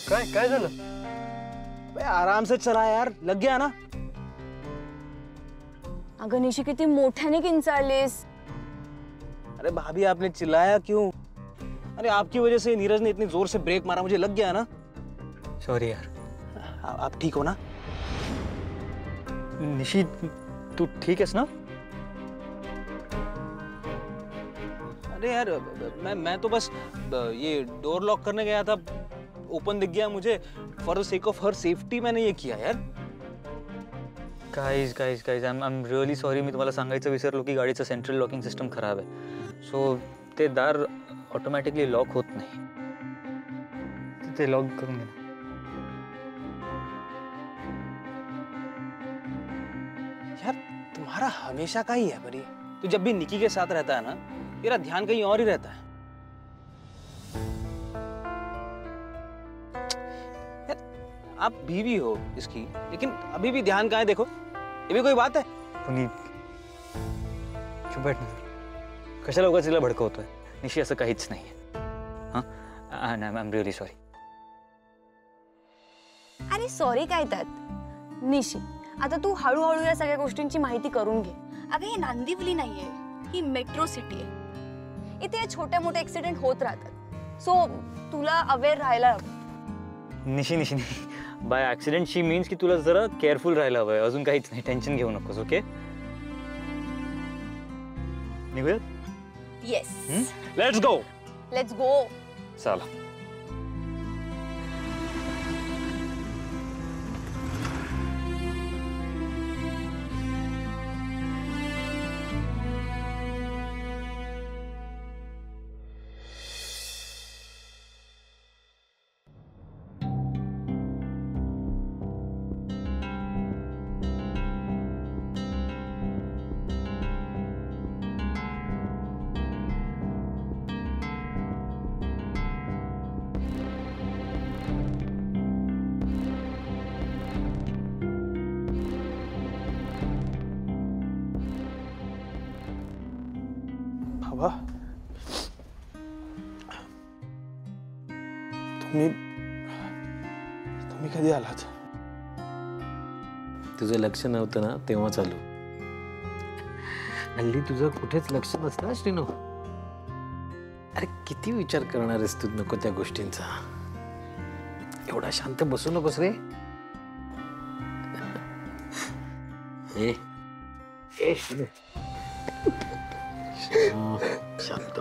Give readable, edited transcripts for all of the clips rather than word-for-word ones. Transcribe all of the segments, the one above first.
काय झालं? आराम से चला यार, लग गया ना? अगं निशी किती मोठ्याने किंचाळलीस. अरे भाभी आपने चिल्लाया क्यों? अरे आपकी वजह से नीरज ने इतनी जोर से ब्रेक मारा, मुझे लग गया ना. सॉरी यार. आप ठीक हो ना? निशी तू ठीक है ना? अरे यार मैं तो बस ये डोर लॉक करने गया था, ओपन दिख गया मुझे. For the sake of her safety मैंने ये किया यार. Guys I am really sorry. मी तुम्हाला सांगायचं विसरलो की गाडीचं सेंट्रल लॉकिंग सिस्टम खराब आहे. सो ते दार ऑटोमॅटिकली लॉक होत नाही. ते लॉक करून घे. यार तुम्हारा हमेशा का ही है बड़ी. तू जब भी निकी के साथ रहता है ना, तेरा ध्यान कहीं और ही रहता है. यार आप बीवी हो इसकी, लेकिन अभी भी ध्यान कहाँ है? देखो ये भी कोई बात है? पुनीत चुप बैठ ना. कशाला उगाच तिला भडकवतोय? निशी असं काहीच नाहीये. हां आय एम रियली सॉरी. अरे सॉरी काय त्यात? निशी आता तू हळूहळू या सगळ्या गोष्टींची माहिती करून घे. अगं ही नांदिवली नाहीये, ही मेट्रो सिटी आहे. इथे छोटे मोठे ऍक्सिडेंट होत राहतात. सो तुला अवेअर राहायला हवं. निशी बाय ऍक्सिडेंट शी मीन्स की तुला जरा केअरफुल राहायला हवंय. अजून काहीच नाही. टेन्शन घेऊ नकोस. ओके निघूया. Yes let's go. Let's go. चला. बाबा तुम्ही कधी आलात? तुझं लक्ष नव्हतं ना तेव्हा चालू. हल्ली तुझं कुठेच लक्ष नसतं श्रीनू. अरे किती विचार करणार आहेस तू नको त्या गोष्टींचा. एवढा शांत बसू नकोस रे. ए ए श्रीनू शांत.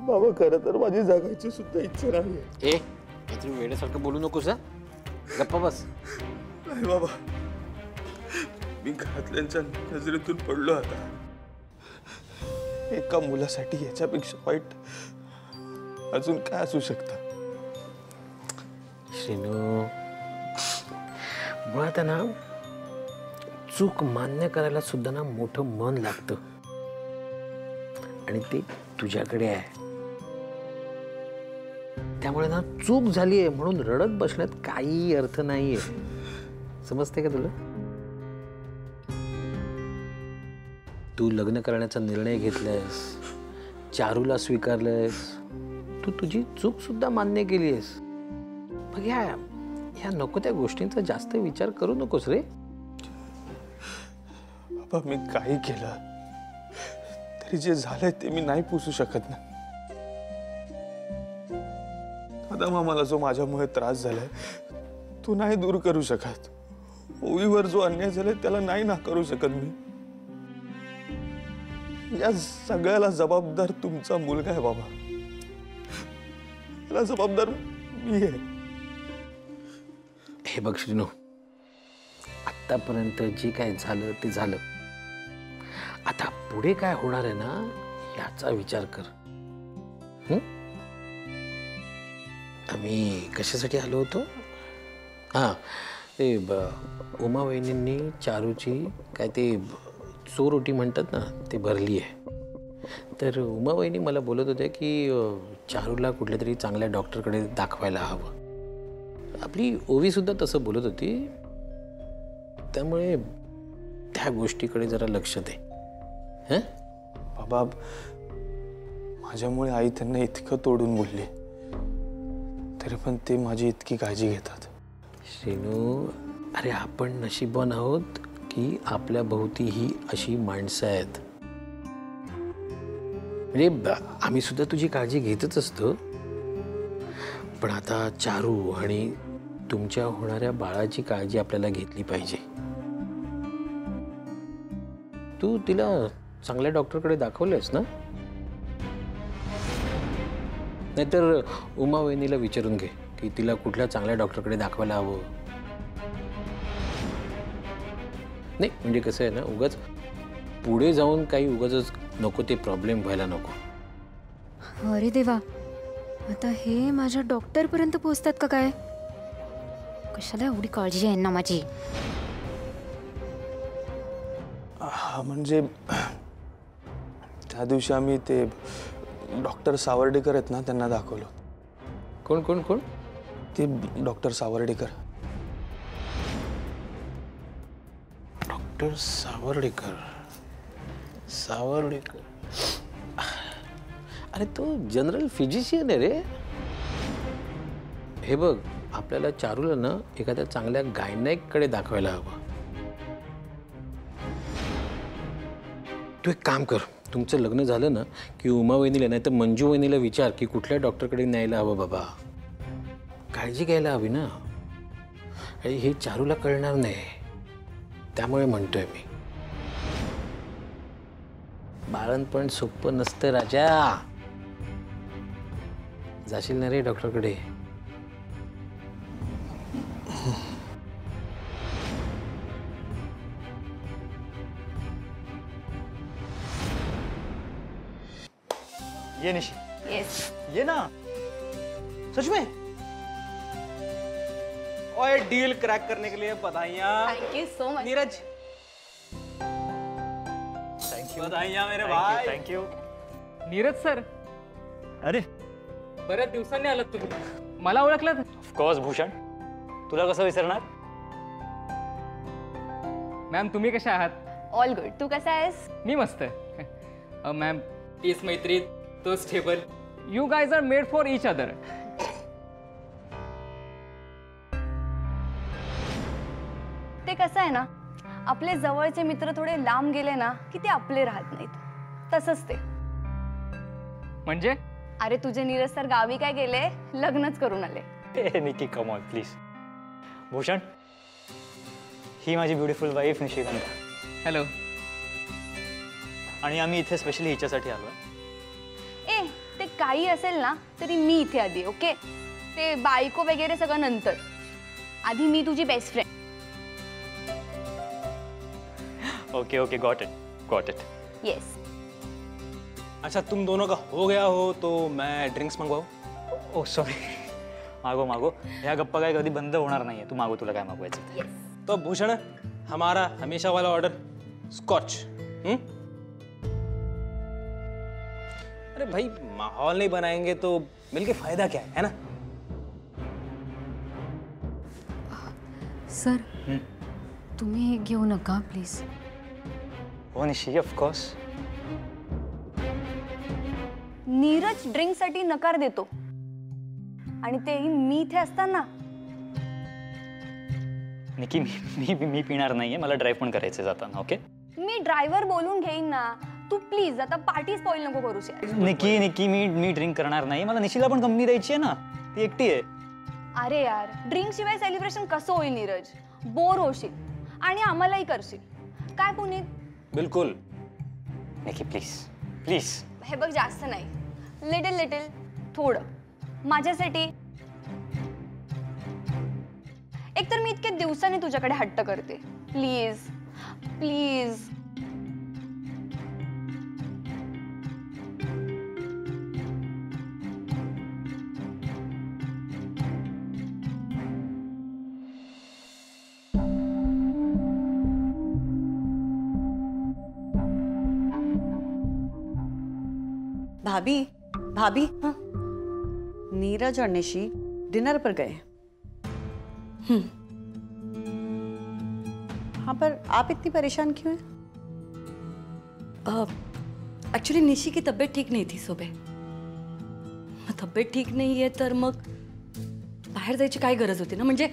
बाबा खरं तर माझी जगायची सुद्धा इच्छा नाही. ए काहीतरी वेड्यासारखं बोलू नकोस. गप्पा बस. नाही बाबा, मी घरातल्यांच्या नजरेतून पडलो आता. एका मुलासाठी याच्यापेक्षा वाईट अजून काय असू शकतं? श्रीनू मुळात ना चूक मान्य करायला सुद्धा ना मोठं मन लागतं. आणि ते तुझ्याकडे आहे. त्यामुळे ना चूक झाली आहे म्हणून रडत बसण्यात काही अर्थ नाहीये. समजते का तुला? तू लग्न करण्याचा निर्णय घेतलायस, चारूला स्वीकारलंयस, तू तुझी चूक सुद्धा मान्य केली आहेस. मग ह्या नको त्या गोष्टींचा जास्त विचार करू नकोस रे. बाबा मी काही केलं तरी जे झालंय ते मी नाही पुसू शकत ना. आता मामाला जो माझ्यामुळे त्रास झालाय तो नाही दूर करू शकत. ओवीवर जो अन्याय झालाय त्याला नाही ना करू शकत मी. या सगळ्याला जबाबदार तुमचा मुलगा आहे बाबा. याला जबाबदार मी आहे. हे बघ श्रीनू, आतापर्यंत जे काय झालं ते झालं. आता पुढे काय होणार आहे ना याचा विचार कर. आम्ही कशासाठी आलो होतो? हां ते उमा वहिनींनी चारूची काय ते चोरोटी म्हणतात ना ते भरली आहे. तर उमा वहिनी मला बोलत होत्या की चारूला कुठल्या तरी चांगल्या डॉक्टरकडे दाखवायला हवं. आपली ओवी सुद्धा तसं बोलत होती. त्यामुळे त्या गोष्टीकडे जरा लक्ष दे. बाबा माझ्यामुळे आई त्यांना इतकं तोडून बोलली, तरी पण ते माझी इतकी काळजी घेतात. श्रीनू, अरे आपण नशीबवान आहोत की आपल्या भोवती ही अशी माणसं आहेत. म्हणजे आम्ही सुद्धा तुझी काळजी घेतच असतो, पण आता चारू आणि तुमच्या होणाऱ्या बाळाची काळजी आपल्याला घेतली पाहिजे. तू तिला चांगल्या डॉक्टरकडे दाखवलंस ना? नाहीतर उमा वहिनीला विचारून घे की तिला कुठल्या चांगल्या डॉक्टरकडे दाखवायला हवं. नाही म्हणजे कसं आहे ना, उगाच पुढे जाऊन काही उगाच नको ते प्रॉब्लेम व्हायला नको. अरे देवा, आता हे माझ्या डॉक्टरपर्यंत पोहोचतात का काय? कशाला एवढी काळजी आहे ना माझी? हा म्हणजे त्या दिवशी आम्ही ते डॉक्टर सावर्डेकर आहेत ना, त्यांना दाखवलं. कोण कोण कोण? ते डॉक्टर सावर्डेकर. डॉक्टर सावर्डेकर. सावर्डेकर, अरे तो जनरल फिजिशियन आहे रे. हे बघ, आपल्याला चारूला ना एखाद्या चांगल्या गायनेककडे दाखवायला हवं. तू एक काम कर, तुमचं लग्न झालं ना की उमा वहिनीला नाही तर मंजू वहिनीला विचार की कुठल्या डॉक्टरकडे न्यायला हवं. बाबा काळजी घ्यायला हवी ना. अरे हे चारूला कळणार नाही, त्यामुळे म्हणतोय मी. बाळणपण सोपं नसतं राजा. जाशील ना रे डॉक्टरकडे? ये निशी, येस. ये ना. सच में? ओए डील क्रैक करने के लिए बधाइयाँ thank you so much. Neeraj. बधाइयाँ मेरे भाई. थँक्यू. नीरज सर, अरे बऱ्याच दिवसांनी आलात तुम्ही. मला ओळखलं? ऑफकोर्स भूषण, तुला कसं विसरणार? मॅम तुम्ही कशा आहात? All good. तू कसा आहेस? मी मस्त. मॅम तीच मैत्री, तोच table. You guys are made for each other. ते कसं आहे ना, आपले जवळचे मित्र थोडे लांब गेले ना की ते आपले राहत नाहीत. तसंच ते. म्हणजे अरे तुझे नीरज सर गावी काय गेले, लग्नच करून आले. हे निकी, कम ऑन प्लीज. भूषण, ही माझी ब्युटिफुल वाईफ निशिकांता. हॅलो. आणि आम्ही इथे स्पेशली हिच्यासाठी आलोय. ए ते काही असेल ना तरी मी इथे आधी. ओके, ते बायको वगैरे सगळं नंतर. आधी मी तुझी best friend. Okay okay, got it. Yes. अच्छा, तुम दोनों का हो गया हो तो मैं ड्रिंक्स मंगवाऊं? ओ सॉरी. मागो मागो, ह्या गप्पा काय कधी बंद होणार नाहीये. तू मागो, तुला काय मागवायचं. तो भूषण, हमारा हमेशा वाला ऑर्डर स्कॉच. अरे भाई, माहौल नहीं बनाएंगे तो मिलके फायदा क्या है ना? सर, तुम्ही घेऊ नका प्लीज. हो निशी, ऑफकोर्स. नीरज ड्रिंकसाठी नकार देतो आणि तेही मी इथे असताना. निकी, मी पिणार नाहीये. मला ड्राईव्ह पण करायचं जाताना. ओके, मी ड्रायव्हर बोलून घेईन ना. तू प्लीज आता पार्टी स्पॉइल नको करूस यार. निकी मी ड्रिंक करणार नाही. मला निशीला पण कंपनी द्यायची आहे ना, ती एकटी आहे. अरे यार, ड्रिंक शिवाय सेलिब्रेशन कसं होईल नीरज? बोर होशील आणि आम्हालाही करशील. काय पुनीत? बिल्कुल. निकी प्लीज प्लीज. हे बघ, जास्त नाही, लिटिल थोडं माझ्यासाठी. एकतर मी इतक्या दिवसांनी तुझ्याकडे हट्ट करते. Please please. भाभी भाभी, नीरज और निशी डिनर पर गए. हाँ, पर आप इतनी परेशान क्यों हैं? एक्चुअली निशी की तबीयत ठीक नहीं थी सुबह, मग तब्येत ठीक नाहीये तर मग बाहेर जायची काय गरज होती ना, म्हणजे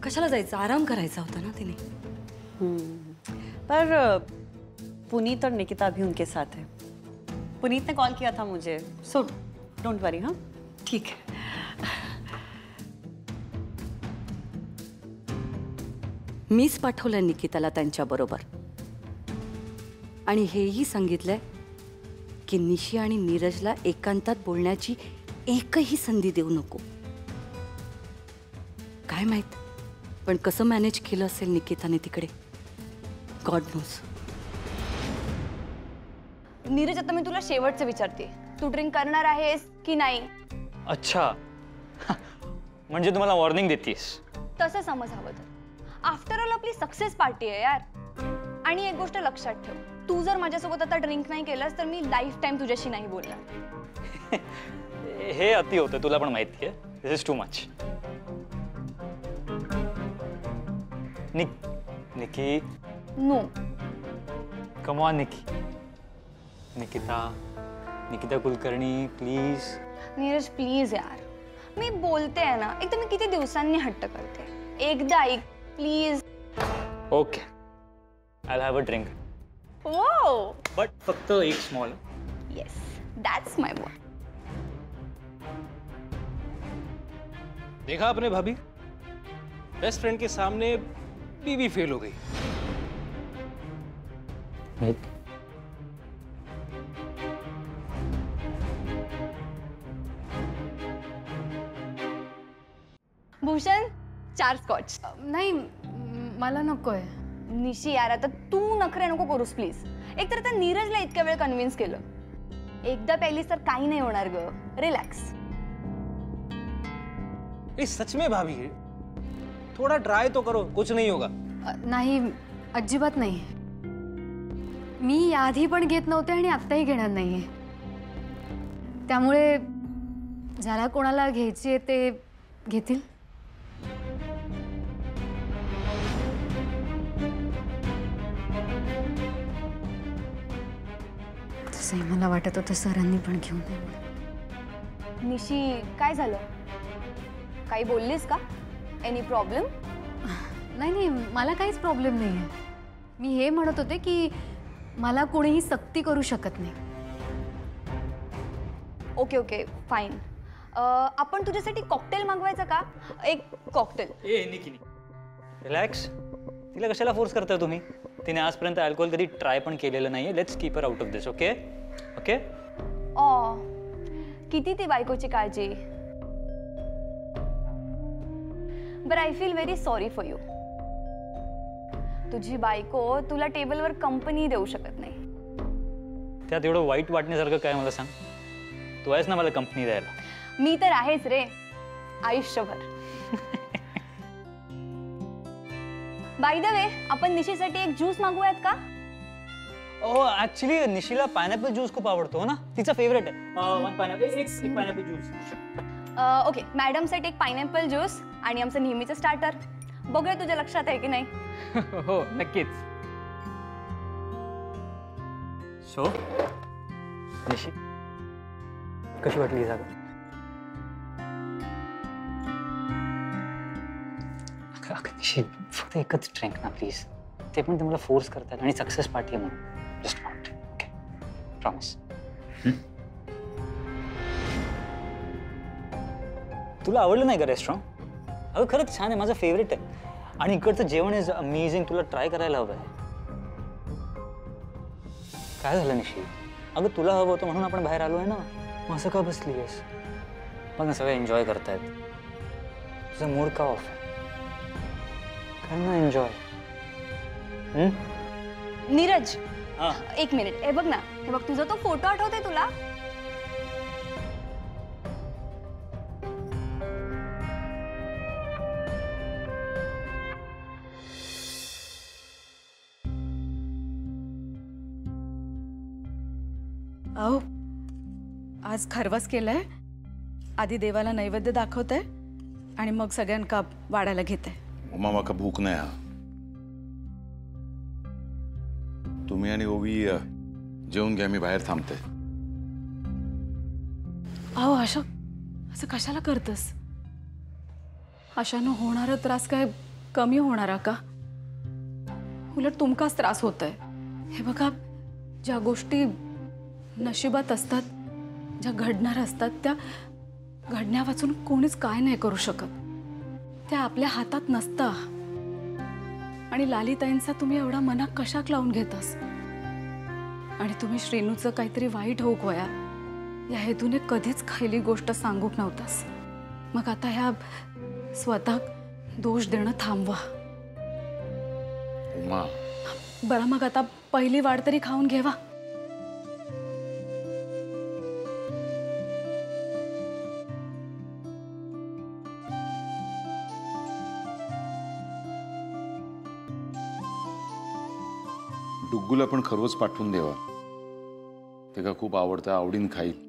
कशाला जायचं, आराम करायचा होता ना तिने. पर पुनीत और निकिता अभी उनके साथ है. पुनीत ने कॉल किया था मुझे, सो डोंट वरी. हाँ ठीक आहे. मीच पाठवलं निकिताला त्यांच्याबरोबर आणि हेही सांगितलंय की निशी आणि नीरजला एकांतात बोलण्याची एकही संधी देऊ नको. काय माहित, पण कसं मॅनेज केलं असेल निकिताने तिकडे, गॉड नोज. नीरज, आता मी तुला शेवटचं विचारते, तू ड्रिंक करणार आहेस की नाही? अच्छा म्हणजे तुम्हाला वॉर्निंग देतीस? तसं समज हवं तर. आफ्टर ऑल आपली सक्सेस पार्टी आहे यार. आणि एक गोष्ट लक्षात ठेव, तू जर माझ्यासोबत आता ड्रिंक नाही केलंस तर मी लाईफ टाइम तुझ्याशी नाही बोलणार. हे अति होतं, तुला पण माहिती आहे. This is too much. Nikki, no. Come on Nikki. Nikita Kulkarni, please. Neeraj please यार, मी बोलते आहे ना, एक तर मी किती दिवसांनी हट्ट करते, एकदा ऐक please. Okay, I have a drink. Oh but फक्त एक small. Yes, that's my boy. देखा आपने भाभी, बेस्ट फ्रेंड के सामने बीवी फेल हो गई. भूषण, 4 स्कॉच. नाही मला नकोय. निशी यार, आता तू नखरे नको करूस प्लीज. एक तर आता नीरजला इतक्या वेळ कन्व्हिन्स केलं, एकदा प्यायलीस तर काही नाही होणार ग. रिलॅक्स. ये सच में भाभी, थोड़ा ट्राई तो करो, कुछ नहीं होगा. नाही, अजिबात नाही. मी याआधी पण घेत नव्हते आणि आत्ताही घेणार नाहीये. त्यामुळे ज्याला कोणाला घ्यायची आहे ते घेतील. तसंही मला वाटत होतं सरांनी पण घेऊन नये. निशी, काय झालं? काही बोललीस का? Any problem? नाही, मला काहीच प्रॉब्लेम नाही आहे. मी हे म्हणत होते की मला कोणीही सक्ती करू शकत नाही. Okay fine. आपण तुझ्यासाठी कॉकटेल मागवायचं का? एक कॉकटेल. ए निकी, रिलॅक्स. तिला कशाला फोर्स करताय तुम्ही? तिने आजपर्यंत अल्कोहोल कधी ट्राय पण केलेलं नाहीये. Let's keep her out of this. Okay okay. किती ती बायकोची काळजी. But I feel very sorry for you. तुझी बायको तुला टेबलवर कंपनी देऊ शकत नाही. त्यात एवढं वाईट वाटण्यासारखं काय मला सांग? तू आहेस ना मला कंपनी द्यायला. मी तर आहेच रे, आयुष्यभर. बाय द वे, आपण निशीसाठी एक ज्यूस मागवूयात का? ऍक्च्युली निशीला पायनॅपल ज्यूस खूप आवडतो हो ना, तिचा फेवरेट आहे. वन पायनॅपल, एक पायनॅपल ज्यूस. ओके, मॅडमसाठी एक पायनॅपल ज्यूस आणि आमचं नेहमीचं स्टार्टर. बघूया तुझ्या लक्षात आहे की नाही. हो नक्कीच. सो निशी, कशी वाटली ही जागा? निशी, फक्त एकच ड्रिंक ना प्लीज. ते पण ते मला फोर्स करतात आणि सक्सेस पार्टी आहे म्हणून. Just want. Okay, promise. तुला आवडलं नाही का रेस्टॉरंट? अगं खरंच छान आहे, माझं फेवरेट आहे. आणि इकडचं जेवण इज अमेझिंग. तुला ट्राय करायला हवं आहे. काय झालं निशी? अगं तुला हवं होतं म्हणून आपण बाहेर आलो आहे ना. मग असं का बसली आहेस? बघ ना, सगळे एन्जॉय करतायत. तुझा मूड का ऑफ आहे? कर ना एन्जॉय. नीरज, एक मिनिट. हे बघ ना, हे बघ, तुझा तो फोटो आठवतोय तुला? अहो, आज खरवस केलंय. आधी देवाला नैवेद्य दाखवतंय आणि मग सगळ्यांका वाढायला घेते. उमा, माका भूक नाही हा. तुम्ही आणि ओवी जेवून घ्या, मी बाहेर थांबते. अहो आशा, असं कशाला करतस? आशानं होणारा त्रास काय कमी होणारा का? उलट तुमकाच त्रास होतोय. हे बघा, ज्या गोष्टी नशिबात असतात, ज्या घडणार असतात, त्या घडण्या वाचून कोणीच काय नाही करू शकत. त्या आपल्या हातात नसता. आणि लालीताईंचा तुम्ही एवढा मनात कशाक लावून घेतास? आणि तुम्ही श्रीनूचं काहीतरी वाईट होऊ वया या हेतूने कधीच खैली गोष्ट सांगूक नव्हतास. मग आता ह्या स्वतः दोष देणं थांबवा. उमा, बरं मग आता पहिली वाढ तरी खाऊन घेवा. डुग्गूला पण खरवच पाठवून देवा. ते का खूप आवडतं, आवडीन खाईल.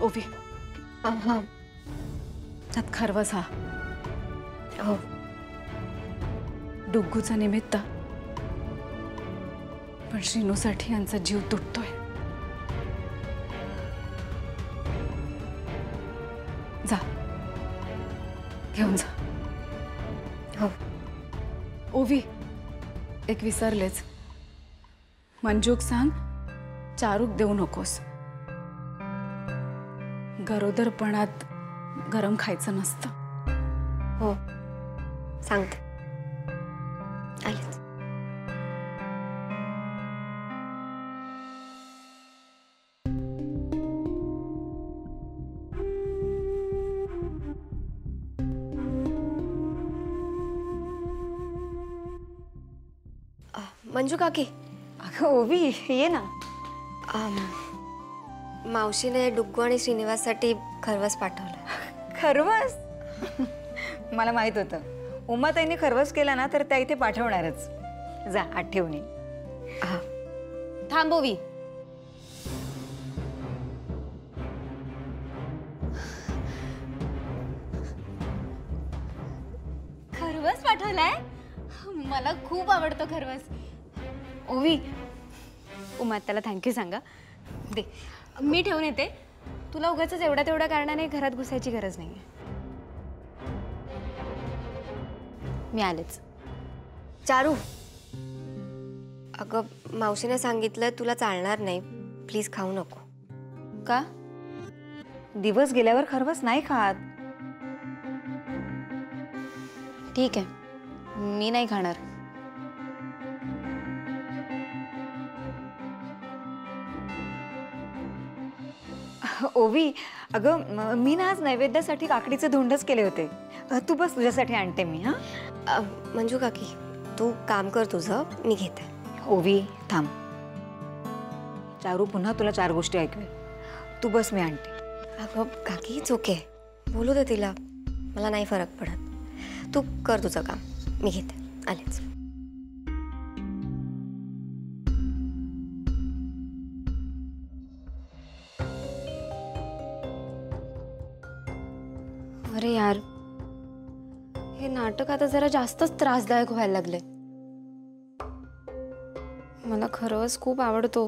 ओवी, त्यात खरवस हा. हो. डुग्गूचा निमित्त, पण श्रीनूसाठी यांचा जीव तुटतोय. जा, घेऊन जा. हो. ओवी, एक विसरलेच. मंजूक सांग, चारूक देऊ नकोस. गरोदरपणात गरम खायचं नसतं. हो, सांगते. आलेच. मंजू काकी. अगं ओवी, ये ना. मावशीने डुग्गू आणि श्रीनिवाससाठी खरवस पाठवलं. खरवस? मला माहित होतं. उमाताईने खरवस केला ना तर त्या इथे पाठवणारच. जा, आत ठेवून ये. हा. थांबवी. खरवस पाठवलाय? मला खूप आवडतो खरवस. ओवी, उमा त्याला थँक्यू सांगा. दे, मी ठेवून येते. तुला उगाच एवढ्या तेवढ्या कारणाने घरात घुसायची गरज नाहीये. मी आलेच. चारू, अगं मावशीने सांगितलं तुला चालणार नाही, प्लीज खाऊ नको. का? दिवस गेल्यावर खरवस नाही खात. ठीक आहे, मी नाही खाणार. ओवी, अगं मी ना आज नैवेद्यासाठी काकडीचे धोंडच केले होते. तू बस, तुझ्यासाठी आणते मी. हा मंजू काकी, तू काम कर तुझं, मी घेते. ओवी थांब. चारू पुन्हा तुला 4 गोष्टी ऐकवेल. तू बस, मी आणते. अगं काकी, इट्स ओके. बोलू दे तिला, मला नाही फरक पडत. तू कर तुझं काम, मी घेते. आलेच. अरे यार, हे नाटक आता जरा जास्तच त्रासदायक व्हायला लागले. मला खरंच खूप आवडतो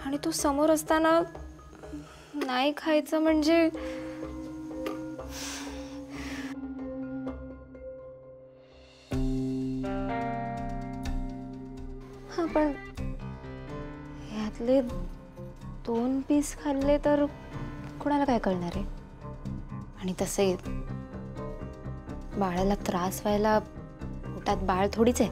आणि तो समोर असताना नाही खायचं म्हणजे हा, पण ह्यातले 2 पीस खाल्ले तर कोणाला काय कळणार आहे? आणि तसे बाळाला त्रास व्हायला पोटात बाळ थोडीच आहे.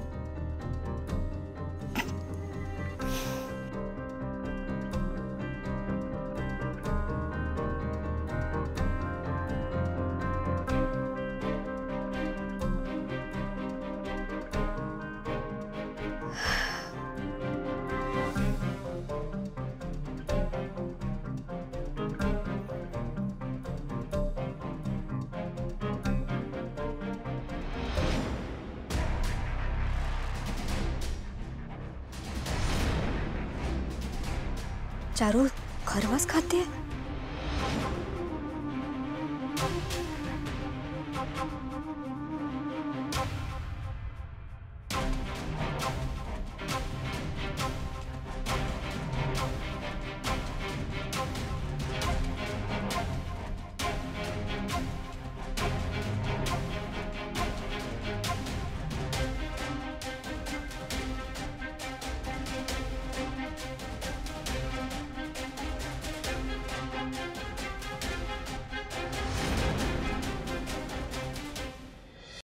चारू खरवस खाते.